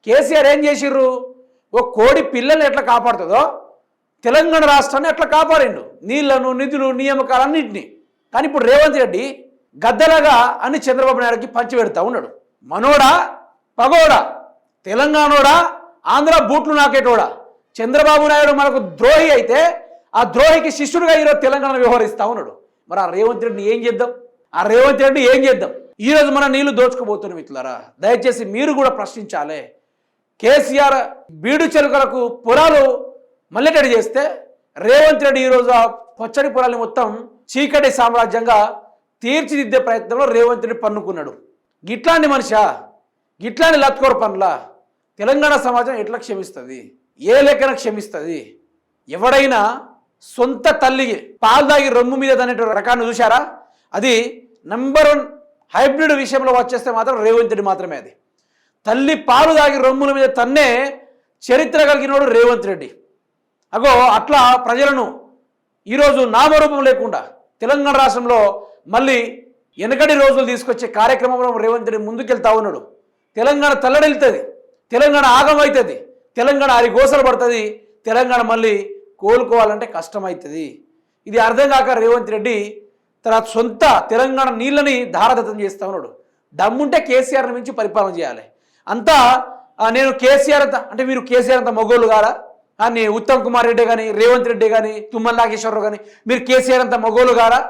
కేసీఆర్ ఏం చేసిర్రు? ఓ కోడి పిల్లల్ని ఎట్లా కాపాడుతుందో తెలంగాణ రాష్ట్రాన్ని ఎట్లా కాపాడిండు, నీళ్లను, నిధులు, నియామకాలన్నింటినీ. కానీ ఇప్పుడు రేవంత్ రెడ్డి గద్దలగా అని చంద్రబాబు నాయుడుకి పంచి పెడతా ఉన్నాడు. మనోడా పగోడా, తెలంగాణోడా, ఆంధ్ర బూట్లు నాకేటోడా. చంద్రబాబు నాయుడు మనకు ద్రోహి అయితే ఆ ద్రోహికి శిష్యుడిగా ఈరోజు తెలంగాణ వ్యవహరిస్తూ ఉన్నాడు. మరి ఆ రేవంత్ రెడ్డిని ఏం చేద్దాం? ఈరోజు మన నీళ్లు దోచుకుపోతున్నాం మిత్రులారా. దయచేసి మీరు కూడా ప్రశ్నించాలి. కేసీఆర్ బీడు చెలుకలకు పొలాలు మల్లెటడి చేస్తే రేవంత్ రెడ్డి ఈరోజు ఆ పచ్చడి పొలాన్ని మొత్తం చీకటి సామ్రాజ్యంగా తీర్చిదిద్దే ప్రయత్నంలో రేవంత్ రెడ్డి పన్నుకున్నాడు. గిట్లాంటి మనిషా, గిట్లాంటి లత్కోర పనుల తెలంగాణ సమాజం ఎట్లా క్షమిస్తుంది? ఏ లెక్కన క్షమిస్తుంది? ఎవడైనా సొంత తల్లికి పాలు దాగి రొమ్ము మీద అనేటువంటి రకాన్ని చూశారా? అది నంబర్ 1 హైబ్రిడ్ విషయంలో వచ్చేస్తే మాత్రం రేవంత్ రెడ్డి మాత్రమే. అది తల్లి పాలు దాగి రొమ్ముల మీద తన్నే చరిత్ర కలిగినోడు రేవంత్ రెడ్డి. అగో అట్లా ప్రజలను ఈరోజు నామరూపం లేకుండా తెలంగాణ రాష్ట్రంలో మళ్ళీ వెనకటి రోజులు తీసుకొచ్చే కార్యక్రమంలో రేవంత్ రెడ్డి ముందుకెళ్తా ఉన్నాడు. తెలంగాణ తల్లడిల్తుంది, తెలంగాణ ఆగమవుతుంది, తెలంగాణ అరిగోసలు పడుతుంది, తెలంగాణ మళ్ళీ కోలుకోవాలంటే కష్టమవుతుంది. ఇది అర్థం కాక రేవంత్ రెడ్డి తన సొంత తెలంగాణ నీళ్ళని ధారదత్తం చేస్తూ ఉన్నాడు. దమ్ముంటే కేసీఆర్ని మించి పరిపాలన చేయాలి. అంతా నేను కేసీఆర్ అంత అంటే మీరు కేసీఆర్ అంత మొగోళ్ళు గారా? అని ఉత్తమ్ కుమార్ రెడ్డి కానీ, రేవంత్ రెడ్డి కానీ, తుమ్మల నాగేశ్వరరావు కానీ మీరు కేసీఆర్ అంత మొగోళ్ళు గారా?